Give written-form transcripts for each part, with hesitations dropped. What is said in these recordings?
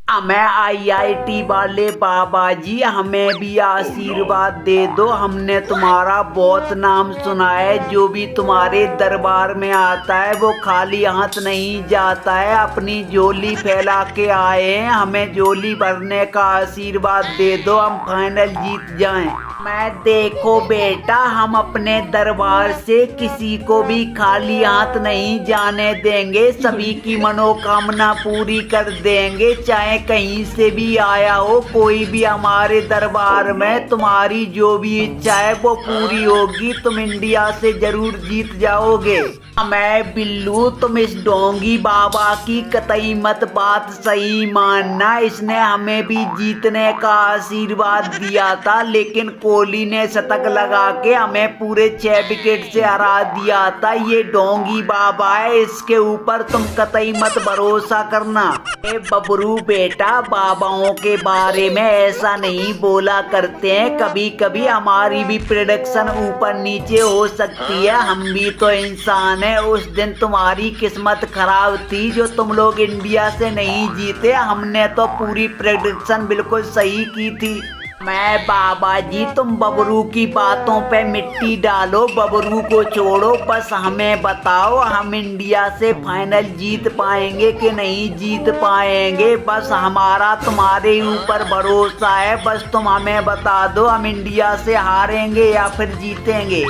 मैं आईआईटी वाले बाबा जी हमें भी आशीर्वाद दे दो। हमने तुम्हारा बहुत नाम सुना है। जो भी तुम्हारे दरबार में आता है वो खाली हाथ नहीं जाता है, अपनी झोली फैला के आए हैं। हमें झोली भरने का आशीर्वाद दे दो, हम फाइनल जीत जाएं। मैं देखो बेटा, हम अपने दरबार से किसी को भी खाली हाथ नहीं जाने देंगे। सभी की मनोकामना पूरी कर देंगे, चाहे कहीं से भी आया हो। कोई भी हमारे दरबार में तुम्हारी जो भी इच्छा है वो पूरी होगी। तुम इंडिया से जरूर जीत जाओगे। मैं बिल्लू, तुम इस डोंगी बाबा की कतई मत बात सही मानना। इसने हमें भी जीतने का आशीर्वाद दिया था, लेकिन कोहली ने शतक लगा के हमें पूरे 6 विकेट से हरा दिया था। ये डोंगी बाबा है, इसके ऊपर तुम कतई मत भरोसा करना। बबरू बेटा, बाबाओं के बारे में ऐसा नहीं बोला करते हैं। कभी कभी हमारी भी प्रेडिक्शन ऊपर नीचे हो सकती है, हम भी तो इंसान है। उस दिन तुम्हारी किस्मत खराब थी जो तुम लोग इंडिया से नहीं जीते। हमने तो पूरी प्रेडिक्शन बिल्कुल सही की थी। मैं बाबा जी, तुम बबरू की बातों पे मिट्टी डालो, बबरू को छोड़ो। बस हमें बताओ, हम इंडिया से फाइनल जीत पाएंगे कि नहीं जीत पाएंगे। बस हमारा तुम्हारे ऊपर भरोसा है। बस तुम हमें बता दो, हम इंडिया से हारेंगे या फिर जीतेंगे।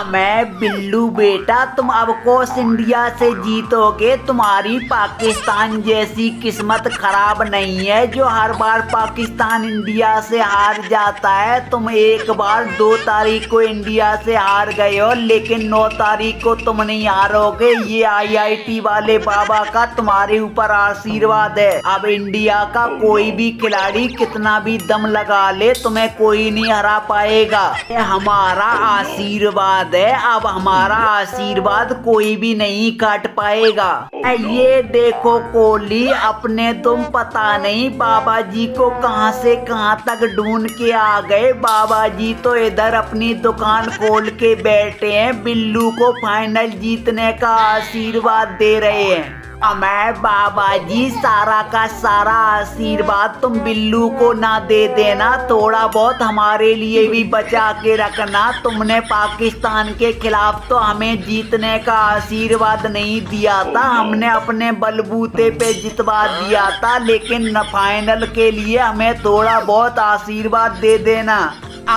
मैं बिल्लू बेटा, तुम अब कोस इंडिया से जीतोगे। तुम्हारी पाकिस्तान जैसी किस्मत खराब नहीं है जो हर बार पाकिस्तान इंडिया से हार जाता है। तुम एक बार 2 तारीख को इंडिया से हार गए हो, लेकिन 9 तारीख को तुम नहीं हारोगे। ये आईआईटी वाले बाबा का तुम्हारे ऊपर आशीर्वाद है। अब इंडिया का कोई भी खिलाड़ी कितना भी दम लगा ले, तुम्हें कोई नहीं हरा पाएगा। ये हमारा आशीर्वाद है। अब हमारा आशीर्वाद कोई भी नहीं काट पाएगा। ये देखो कोहली, अपने तुम पता नहीं बाबा जी को कहां से कहां तक ढूंढ के आ गए। बाबा जी तो इधर अपनी दुकान खोल के बैठे हैं, बिल्लू को फाइनल जीतने का आशीर्वाद दे रहे हैं। मैं बाबा जी, सारा का सारा आशीर्वाद तुम बिल्लू को ना दे देना, थोड़ा बहुत हमारे लिए भी बचा के रखना। तुमने पाकिस्तान के खिलाफ तो हमें जीतने का आशीर्वाद नहीं दिया था, हमने अपने बलबूते पे जितवा दिया था, लेकिन फाइनल के लिए हमें थोड़ा बहुत आशीर्वाद दे देना।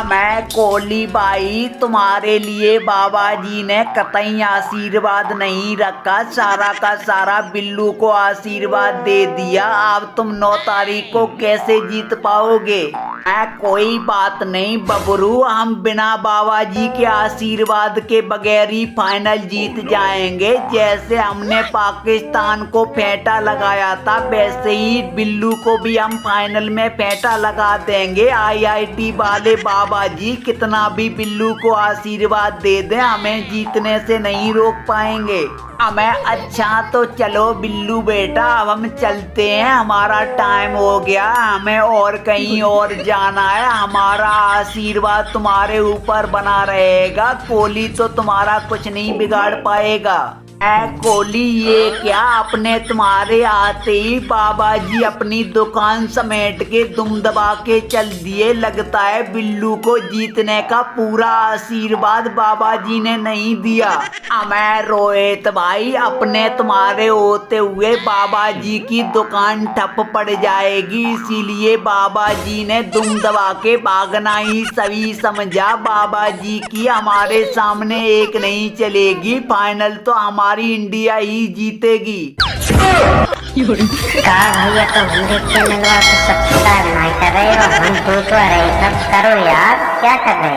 मैं कोहली भाई, तुम्हारे लिए बाबा जी ने कतई आशीर्वाद नहीं रखा, सारा का सारा बिल्लू को आशीर्वाद दे दिया। अब तुम 9 तारीख को कैसे जीत पाओगे? कोई बात नहीं बबरू, हम बिना बाबा जी के आशीर्वाद के बगैर ही फाइनल जीत जाएंगे। जैसे हमने पाकिस्तान को फेंटा लगाया था, वैसे ही बिल्लू को भी हम फाइनल में फेंटा लगा देंगे। आईआईटी वाले बाबा जी कितना भी बिल्लू को आशीर्वाद दे दें, हमें जीतने से नहीं रोक पाएंगे। हमें अच्छा तो चलो बिल्लू बेटा, अब हम चलते हैं, हमारा टाइम हो गया, हमें और कहीं और जाना है। हमारा आशीर्वाद तुम्हारे ऊपर बना रहेगा, कोहली तो तुम्हारा कुछ नहीं बिगाड़ पाएगा। कोहली, ये क्या, अपने तुम्हारे आते ही बाबा जी अपनी दुकान समेट के दुम दबा के चल दिए। लगता है बिल्लू को जीतने का पूरा आशीर्वाद बाबा जी ने नहीं दिया। मैं रोहित भाई, अपने तुम्हारे होते हुए बाबा जी की दुकान ठप पड़ जाएगी, इसीलिए बाबा जी ने दुम दबा के भागना ही सही समझा। बाबा जी की हमारे सामने एक नहीं चलेगी, फाइनल तो हमारी इंडिया ही जीतेगी। भैया, तो हम चैनल को सब्सक्राइब नहीं कर रहे हो, हम तो रहे सब करो यार, क्या कर रहे हो?